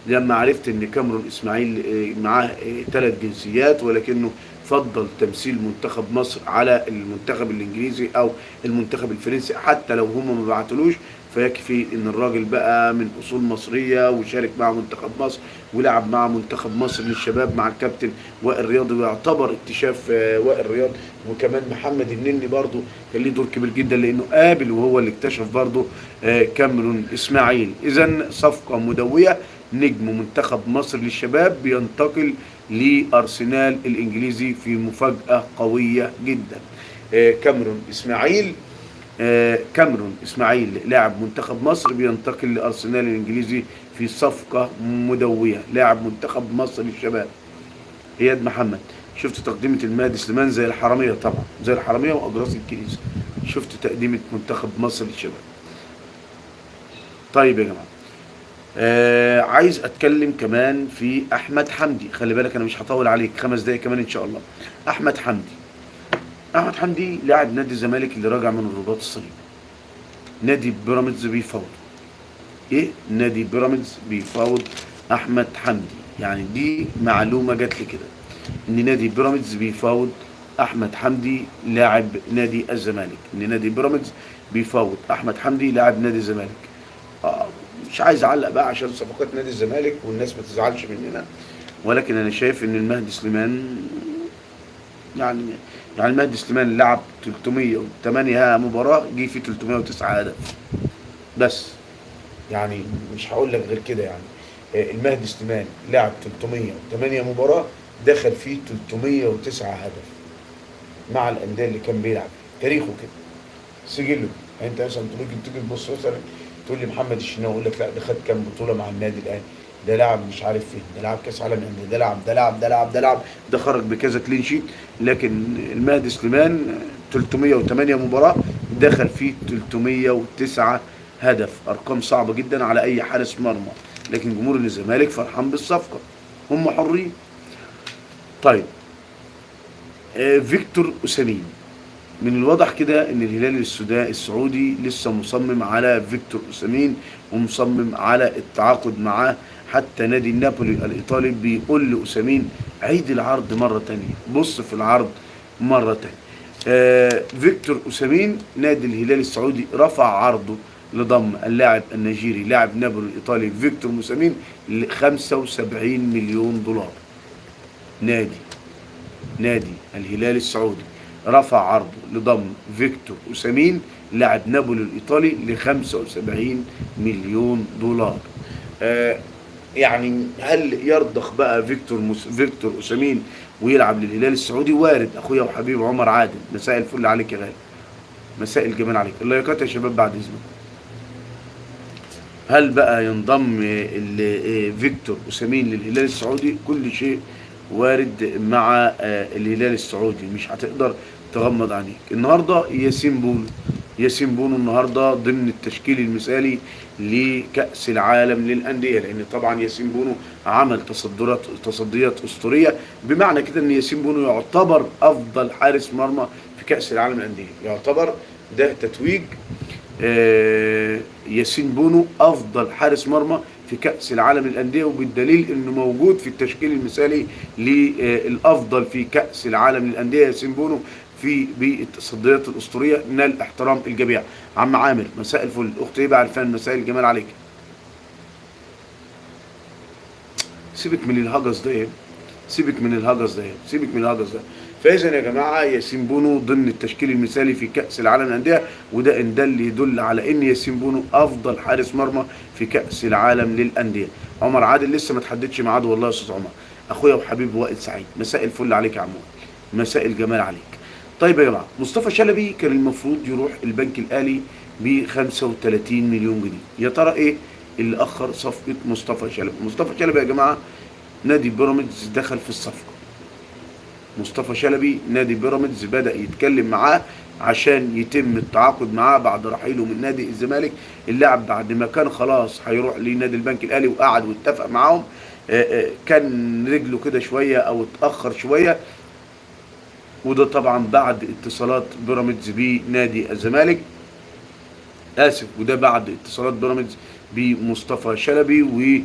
لما عرفت ان كاميرون اسماعيل معاه 3 جنسيات، ولكنه فضل تمثيل منتخب مصر على المنتخب الانجليزي او المنتخب الفرنسي، حتى لو هم ما بعتلوش، فيكفي ان الراجل بقى من اصول مصريه وشارك مع منتخب مصر ولعب مع منتخب مصر للشباب مع الكابتن وائل رياض، ويعتبر اكتشاف وائل رياض. وكمان محمد النني برضه كان ليه دور كبير جدا، لانه قابل وهو اللي اكتشف برضه كاميرون اسماعيل. اذا صفقه مدويه، نجم منتخب مصر للشباب بينتقل لارسنال الانجليزي في مفاجاه قويه جدا. كاميرون اسماعيل كاميرون اسماعيل لاعب منتخب مصر بينتقل لارسنال الانجليزي في صفقه مدويه، لاعب منتخب مصر للشباب. اياد محمد، شفت تقديمة المهدي سليمان زي الحرامية؟ طبعا زي الحرامية واجراس الكنيسة. شفت تقديمة منتخب مصر للشباب. طيب يا جماعة، عايز اتكلم كمان في احمد حمدي. خلي بالك انا مش هطول عليك، 5 دقايق كمان ان شاء الله. احمد حمدي، احمد حمدي لاعب نادي الزمالك اللي راجع من الرباط الصليبي. نادي بيراميدز بيفاوض ايه؟ نادي بيراميدز بيفاوض احمد حمدي. يعني دي معلومه جات لي كده، ان نادي بيراميدز بيفاوض احمد حمدي لاعب نادي الزمالك. ان نادي بيراميدز بيفاوض احمد حمدي لاعب نادي الزمالك. آه مش عايز اعلق بقى عشان صفقات نادي الزمالك والناس ما تزعلش مننا، ولكن انا شايف ان المهدي سليمان يعني يعني المهدي سليمان لعب 308 مباراه، جه في 309 هدف بس. يعني مش هقول لك غير كده يعني. المهدي سليمان لعب 308 مباراة، دخل فيه 309 هدف مع الأندية اللي كان بيلعب. تاريخه كده، سجله. يعني انت مثلا تيجي تبص مثلا تقول لي محمد الشناوي، اقول لك لا ده خد كام بطولة مع النادي الأهلي، ده لعب مش عارف فين، ده لعب كاس عالم الانديه، ده لعب ده خرج بكذا كلين شيت. لكن المهدي سليمان 308 مباراة، دخل فيه 309 هدف. ارقام صعبة جدا على اي حارس مرمى، لكن جمهور الزمالك فرحان بالصفقة، هم حرين. طيب، فيكتور اوسيمين، من الواضح كده ان الهلال السعودي لسه مصمم على فيكتور اوسيمين، ومصمم على التعاقد معاه. حتى نادي نابولي الايطالي بيقول لاوسيمين عيد العرض مرة تانية، بص في العرض مرة تانية. فيكتور اوسيمين، نادي الهلال السعودي رفع عرضه لضم اللاعب النيجيري لاعب نابولي الايطالي فيكتور اوسيمين ل 75 مليون دولار. نادي الهلال السعودي رفع عرضه لضم فيكتور اوسيمين لاعب نابولي الايطالي ل 75 مليون دولار. آه يعني هل يرضخ بقى فيكتور اوسيمين ويلعب للهلال السعودي؟ وارد. اخويا وحبيبي عمر عادل، مساء الفل عليك يا غالي، مساء الجمال عليك. اللايكات يا شباب بعد اذنكم. هل بقى ينضم فيكتور اوسيمين للهلال السعودي؟ كل شيء وارد مع الهلال السعودي، مش هتقدر تغمض عينيك. النهارده ياسين بونو النهارده ضمن التشكيل المثالي لكأس العالم للأندية، لأن طبعا ياسين بونو عمل تصديات أسطورية. بمعنى كده إن ياسين بونو يعتبر أفضل حارس مرمى في كأس العالم للأندية، يعتبر ده تتويج ياسين بونو افضل حارس مرمى في كأس العالم للأندية، وبالدليل انه موجود في التشكيل المثالي للافضل في كأس العالم للأندية. ياسين بونو في بالتصديات الاسطوريه نال احترام الجميع. عم عامر، مساء الفل. اخت ايه بقى عرفان، مساء الجمال عليك. سيبك من الهجس ده، سيبك من الهجس ده. فاذا يا جماعه ياسين بونو ضمن التشكيل المثالي في كاس العالم للانديه، وده ان دل يدل على ان ياسين بونو افضل حارس مرمى في كاس العالم للانديه. عمر عادل لسه ما تحددش ميعاده والله يا استاذ عمر. اخويا وحبيبي وائل سعيد، مساء الفل عليك يا عمو، مساء الجمال عليك. طيب يا جماعه، مصطفى شلبي كان المفروض يروح البنك الاهلي ب 35 مليون جنيه. يا ترى ايه اللي اخر صفقه مصطفى شلبي؟ مصطفى شلبي يا جماعه نادي بيراميدز دخل في الصفقة. مصطفى شلبي نادي بيراميدز بدأ يتكلم معاه عشان يتم التعاقد معاه بعد رحيله من نادي الزمالك. اللاعب بعد ما كان خلاص هيروح لنادي البنك الأهلي وقعد واتفق معاهم، كان رجله كده شوية أو اتأخر شوية، وده طبعا بعد اتصالات بيراميدز بنادي الزمالك. وده بعد اتصالات بيراميدز بمصطفى شلبي